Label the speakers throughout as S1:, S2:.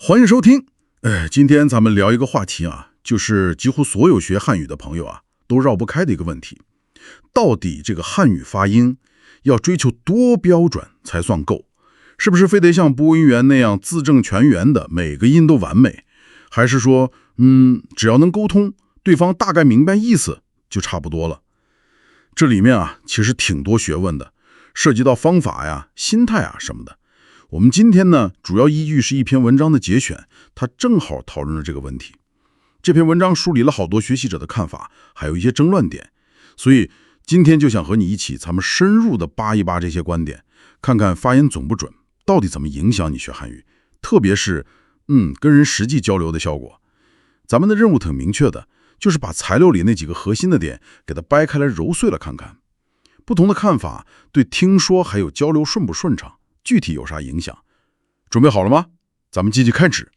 S1: 欢迎收听。今天咱们聊一个话题啊，就是几乎所有学汉语的朋友啊都绕不开的一个问题：到底这个汉语发音要追求多标准才算够？是不是非得像播音员那样字正腔圆的每个音都完美？还是说，只要能沟通，对方大概明白意思就差不多了？这里面啊，其实挺多学问的，涉及到方法呀、心态啊什么的。我们今天呢，主要依据是一篇文章的节选，它正好讨论了这个问题。这篇文章梳理了好多学习者的看法，还有一些争论点，所以今天就想和你一起，咱们深入的扒一扒这些观点，看看发音准不准，到底怎么影响你学汉语，特别是跟人实际交流的效果。咱们的任务挺明确的，就是把材料里那几个核心的点给它掰开来揉碎了看看，不同的看法对听说还有交流顺不顺畅，具体有啥影响？准备好了吗？咱们继续开始。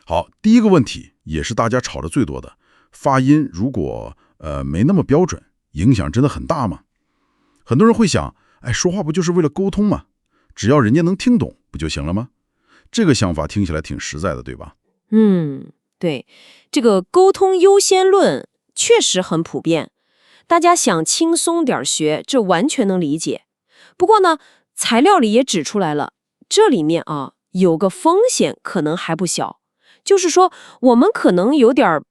S1: 好，第一个问题也是大家吵得最多的，发音如果没那么标准，影响真的很大吗？很多人会想，说话不就是为了沟通吗？只要人家能听懂不就行了吗？这个想法听起来挺实在的，对吧？
S2: 对，这个沟通优先论确实很普遍，大家想轻松点学，这完全能理解。不过呢，材料里也指出来了，这里面有个风险可能还不小，就是说我们可能有点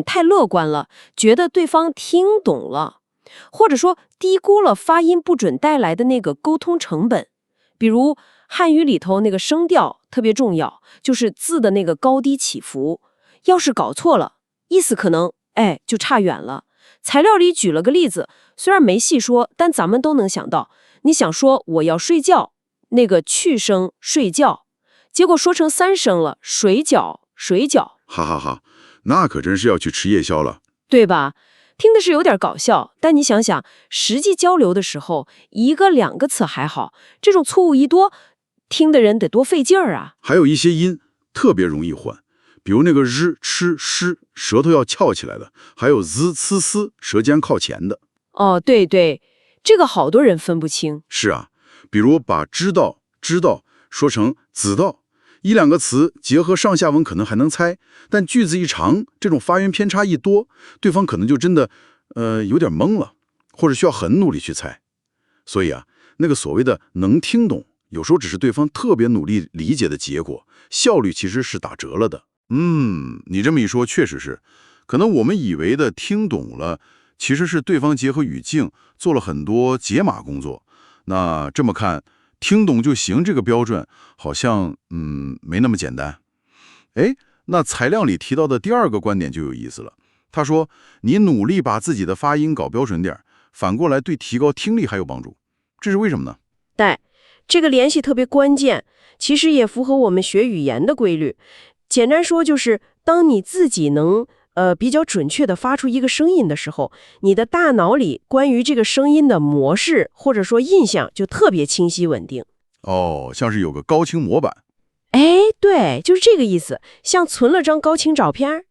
S2: 太乐观了，觉得对方听懂了，或者说低估了发音不准带来的那个沟通成本。比如汉语里头那个声调特别重要，就是字的那个高低起伏，要是搞错了，意思可能就差远了。材料里举了个例子，虽然没细说，但咱们都能想到，你想说我要睡觉，那个去声睡觉，结果说成三声了，水饺水饺，
S1: 哈哈哈，那可真是要去吃夜宵了。
S2: 对吧？听的是有点搞笑，但你想想，实际交流的时候，一个两个词还好，这种错误一多，听的人得多费劲儿啊。
S1: 还有一些音特别容易混，比如那个日、吃、诗，舌头要翘起来的，还有 z、c、s，舌尖靠前的。
S2: 对，这个好多人分不清。
S1: 是啊，比如把知道说成子道，一两个词结合上下文可能还能猜，但句子一长，这种发音偏差一多，对方可能就真的有点懵了，或者需要很努力去猜。所以啊，那个所谓的能听懂，有时候只是对方特别努力理解的结果，效率其实是打折了的。你这么一说，确实是，可能我们以为的听懂了，其实是对方结合语境做了很多解码工作。那这么看，听懂就行这个标准好像没那么简单。那材料里提到的第二个观点就有意思了。他说，你努力把自己的发音搞标准点，反过来对提高听力还有帮助，这是为什么呢？
S2: 对，这个联系特别关键，其实也符合我们学语言的规律。简单说就是，当你自己能比较准确地发出一个声音的时候，你的大脑里关于这个声音的模式或者说印象就特别清晰稳定。
S1: 像是有个高清模板。
S2: 对，就是这个意思，像存了张高清照片。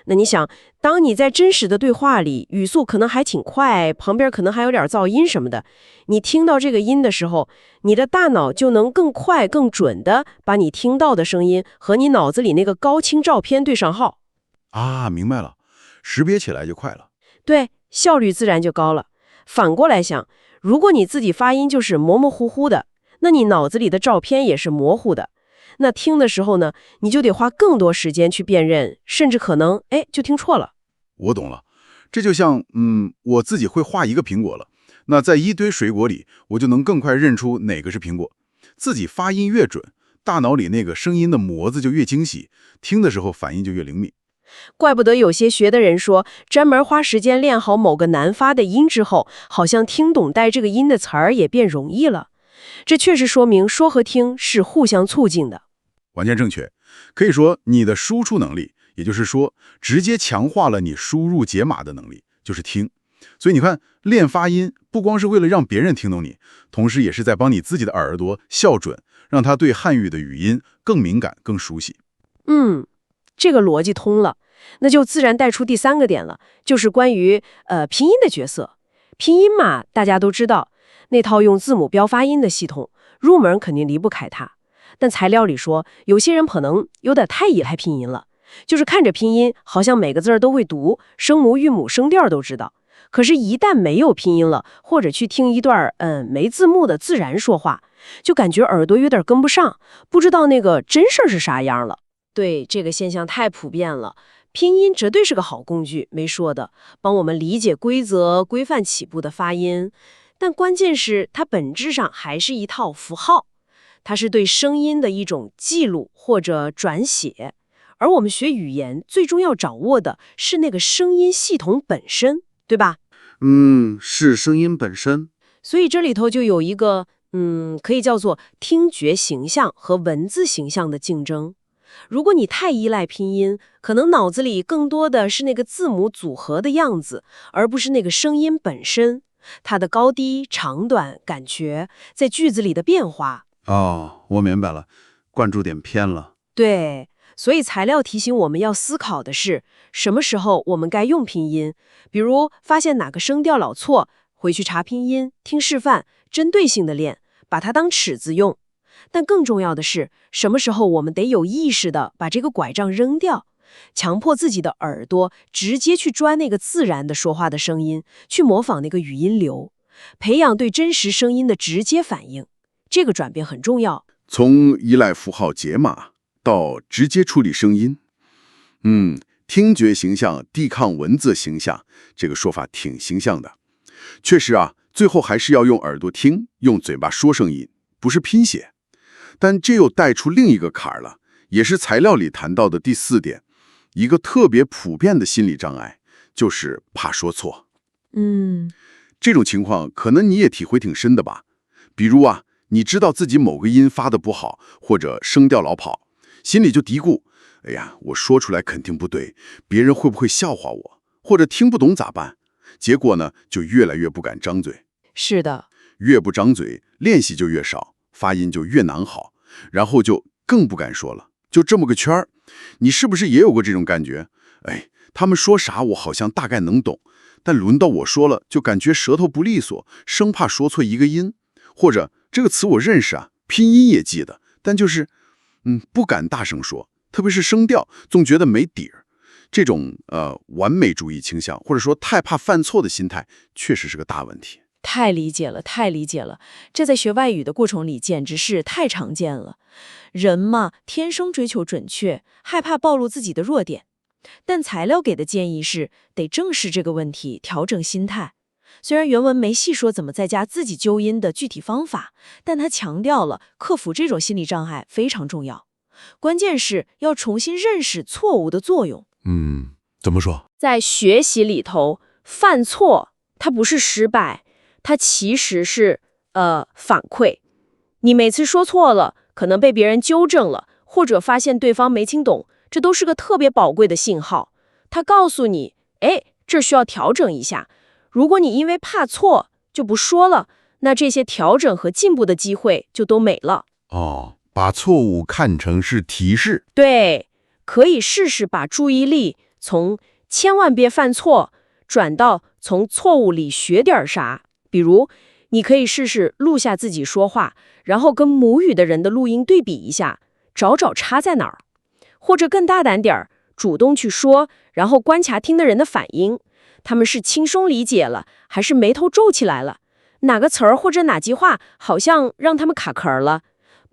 S2: 那你想，当你在真实的对话里，语速可能还挺快，旁边可能还有点噪音什么的，你听到这个音的时候，你的大脑就能更快更准的把你听到的声音和你脑子里那个高清照片对上号。
S1: 明白了，识别起来就快了。
S2: 对，效率自然就高了。反过来想，如果你自己发音就是模模糊糊的，那你脑子里的照片也是模糊的，那听的时候呢，你就得花更多时间去辨认，甚至可能就听错了。
S1: 我懂了，这就像我自己会画一个苹果了，那在一堆水果里，我就能更快认出哪个是苹果。自己发音越准，大脑里那个声音的模子就越精细，听的时候反应就越灵敏。
S2: 怪不得有些学的人说，专门花时间练好某个难发的音之后，好像听懂带这个音的词儿也变容易了。这确实说明说和听是互相促进的。
S1: 完全正确，可以说你的输出能力，也就是说直接强化了你输入解码的能力，就是听。所以你看，练发音不光是为了让别人听懂你，同时也是在帮你自己的耳朵校准，让它对汉语的语音更敏感、更熟悉。
S2: 这个逻辑通了，那就自然带出第三个点了，就是关于拼音的角色。拼音嘛，大家都知道，那套用字母标发音的系统，入门肯定离不开它。但材料里说，有些人可能有点太依赖拼音了，就是看着拼音，好像每个字儿都会读，声母、韵母、声调都知道。可是，一旦没有拼音了，或者去听一段没字幕的自然说话，就感觉耳朵有点跟不上，不知道那个真事儿是啥样了。对，这个现象太普遍了。拼音绝对是个好工具，没说的，帮我们理解规则、规范起步的发音。但关键是，它本质上还是一套符号，它是对声音的一种记录或者转写。而我们学语言最终要掌握的是那个声音系统本身，对吧？
S1: 是声音本身。
S2: 所以这里头就有一个，可以叫做听觉形象和文字形象的竞争。如果你太依赖拼音，可能脑子里更多的是那个字母组合的样子，而不是那个声音本身，它的高低、长短、感觉，在句子里的变化。
S1: 哦，我明白了，关注点偏了。
S2: 对，所以材料提醒我们要思考的是，什么时候我们该用拼音，比如发现哪个声调老错，回去查拼音，听示范，针对性的练，把它当尺子用。但更重要的是，什么时候我们得有意识的把这个拐杖扔掉，强迫自己的耳朵直接去钻那个自然的说话的声音，去模仿那个语音流，培养对真实声音的直接反应。这个转变很重要。
S1: 从依赖符号解码到直接处理声音，听觉形象抵抗文字形象，这个说法挺形象的。确实啊，最后还是要用耳朵听，用嘴巴说声音，不是拼写。但这又带出另一个坎儿了，也是材料里谈到的第4点，一个特别普遍的心理障碍，就是怕说错。这种情况可能你也体会挺深的吧？比如啊，你知道自己某个音发的不好，或者声调老跑，心里就嘀咕，哎呀，我说出来肯定不对，别人会不会笑话我，或者听不懂咋办？结果呢，就越来越不敢张嘴。
S2: 是的，
S1: 越不张嘴，练习就越少，发音就越难好，然后就更不敢说了，就这么个圈儿。你是不是也有过这种感觉？哎，他们说啥我好像大概能懂，但轮到我说了，就感觉舌头不利索，生怕说错一个音，或者这个词我认识啊，拼音也记得，但就是不敢大声说，特别是声调，总觉得没底儿。这种完美主义倾向，或者说太怕犯错的心态，确实是个大问题。
S2: 太理解了，太理解了。这在学外语的过程里简直是太常见了。人嘛，天生追求准确，害怕暴露自己的弱点。但材料给的建议是，得正视这个问题，调整心态。虽然原文没细说怎么在家自己纠音的具体方法，但他强调了克服这种心理障碍非常重要。关键是要重新认识错误的作用。
S1: 怎么说？
S2: 在学习里头，犯错它不是失败，它其实是反馈。你每次说错了，可能被别人纠正了，或者发现对方没听懂，这都是个特别宝贵的信号。它告诉你，这需要调整一下。如果你因为怕错就不说了，那这些调整和进步的机会就都没了。
S1: 把错误看成是提示。
S2: 对，可以试试把注意力从千万别犯错转到从错误里学点啥。比如你可以试试录下自己说话，然后跟母语的人的录音对比一下，找找差在哪儿。或者更大胆点儿，主动去说，然后观察听的人的反应，他们是轻松理解了，还是眉头皱起来了，哪个词儿或者哪句话好像让他们卡壳了。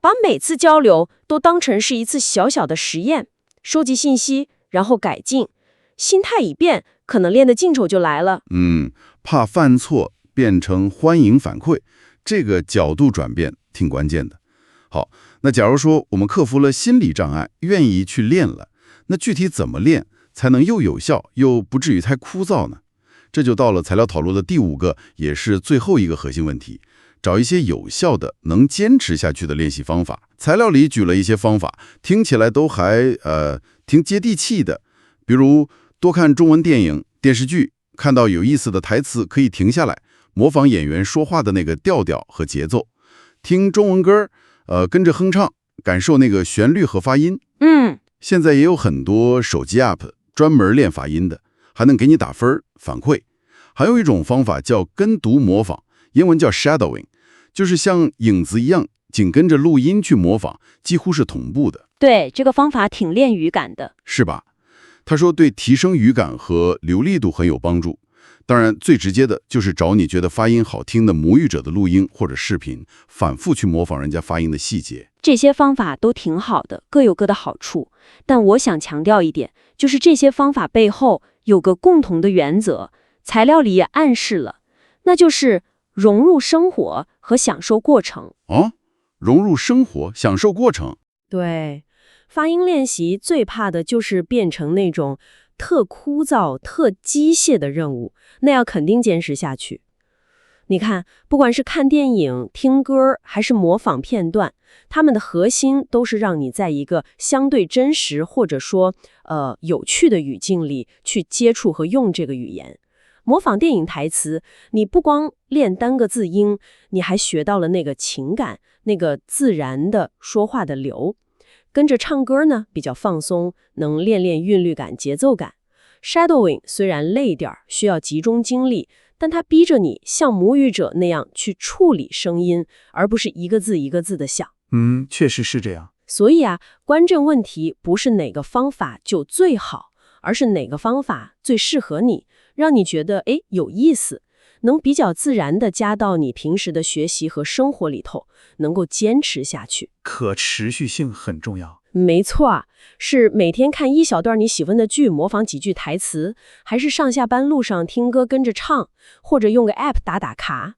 S2: 把每次交流都当成是一次小小的实验，收集信息，然后改进，心态一变，可能练的劲头就来了。
S1: 怕犯错变成欢迎反馈，这个角度转变挺关键的。好，那假如说我们克服了心理障碍，愿意去练了，那具体怎么练才能又有效又不至于太枯燥呢？这就到了材料讨论的第5个，也是最后一个核心问题。找一些有效的、能坚持下去的练习方法。材料里举了一些方法，听起来都还挺接地气的。比如多看中文电影、电视剧，看到有意思的台词可以停下来，模仿演员说话的那个调调和节奏。听中文歌，跟着哼唱，感受那个旋律和发音。现在也有很多手机 app 专门练发音的，还能给你打分反馈。还有一种方法叫跟读模仿，英文叫 shadowing。就是像影子一样紧跟着录音去模仿，几乎是同步的，
S2: 对，这个方法挺练语感的。
S1: 是吧？他说对提升语感和流利度很有帮助。当然，最直接的就是找你觉得发音好听的母语者的录音或者视频，反复去模仿人家发音的细节。
S2: 这些方法都挺好的，各有各的好处。但我想强调一点，就是这些方法背后有个共同的原则，材料里也暗示了，那就是融入生活和享受过程。
S1: 哦，融入生活，享受过程。
S2: 对，发音练习最怕的就是变成那种特枯燥、特机械的任务，那样肯定坚持下去。你看，不管是看电影、听歌，还是模仿片段，它们的核心都是让你在一个相对真实或者说有趣的语境里去接触和用这个语言。模仿电影台词，你不光练单个字音，你还学到了那个情感，那个自然的说话的流。跟着唱歌呢，比较放松，能练练韵律感、节奏感。Shadowing 虽然累点儿，需要集中精力，但它逼着你像母语者那样去处理声音，而不是一个字一个字的想。
S3: 确实是这样。
S2: 所以啊，关键问题不是哪个方法就最好，而是哪个方法最适合你，让你觉得有意思，能比较自然地加到你平时的学习和生活里头，能够坚持下去。
S3: 可持续性很重要。
S2: 没错啊，是每天看一小段你喜欢的剧，模仿几句台词，还是上下班路上听歌跟着唱，或者用个 app 打打卡，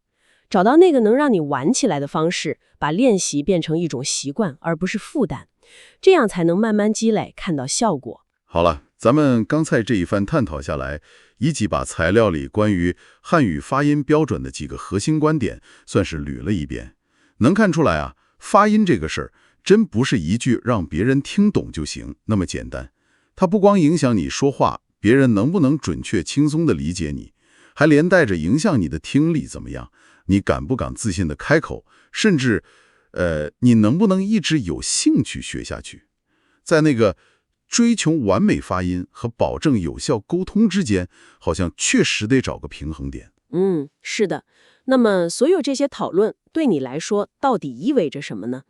S2: 找到那个能让你玩起来的方式，把练习变成一种习惯，而不是负担，这样才能慢慢积累，看到效果。
S1: 好了，咱们刚才这一番探讨下来，以及把材料里关于汉语发音标准的几个核心观点算是捋了一遍。能看出来啊，发音这个事儿真不是一句让别人听懂就行那么简单。它不光影响你说话，别人能不能准确轻松地理解你，还连带着影响你的听力怎么样，你敢不敢自信地开口，甚至你能不能一直有兴趣学下去。在那个追求完美发音和保证有效沟通之间，好像确实得找个平衡点。
S2: 是的。那么所有这些讨论对你来说到底意味着什么呢？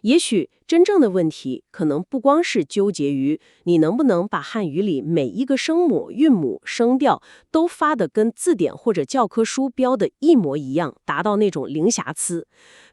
S2: 也许真正的问题可能不光是纠结于你能不能把汉语里每一个声母、韵母、声调都发得跟字典或者教科书标的一模一样，达到那种零瑕疵。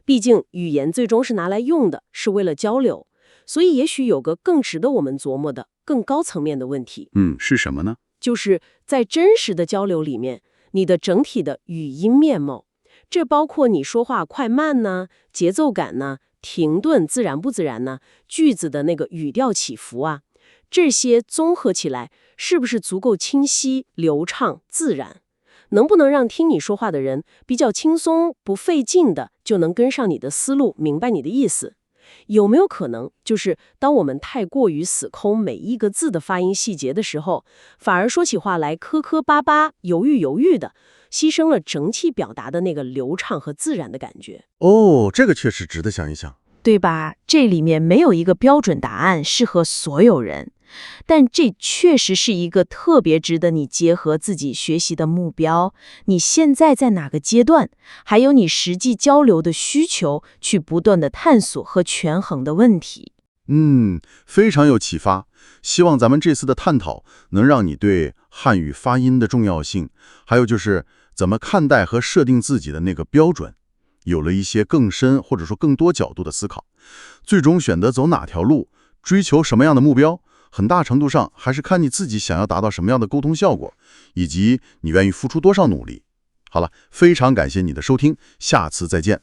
S2: 毕竟语言最终是拿来用的，是为了交流。所以也许有个更值得我们琢磨的更高层面的问题，
S1: 是什么呢？
S2: 就是在真实的交流里面，你的整体的语音面貌，这包括你说话快慢呢、节奏感呢、停顿自然不自然呢、句子的那个语调起伏啊，这些综合起来是不是足够清晰、流畅、自然？能不能让听你说话的人比较轻松、不费劲的就能跟上你的思路，明白你的意思？有没有可能，就是当我们太过于死抠每一个字的发音细节的时候，反而说起话来磕磕巴巴、犹豫的，牺牲了整体表达的那个流畅和自然的感觉？
S4: 这个确实值得想一想。
S2: 对吧？这里面没有一个标准答案适合所有人，但这确实是一个特别值得你结合自己学习的目标，你现在在哪个阶段，还有你实际交流的需求，去不断的探索和权衡的问题。
S1: 非常有启发。希望咱们这次的探讨能让你对汉语发音的重要性，还有就是怎么看待和设定自己的那个标准，有了一些更深或者说更多角度的思考。最终选择走哪条路，追求什么样的目标，很大程度上还是看你自己想要达到什么样的沟通效果，以及你愿意付出多少努力。好了，非常感谢你的收听，下次再见。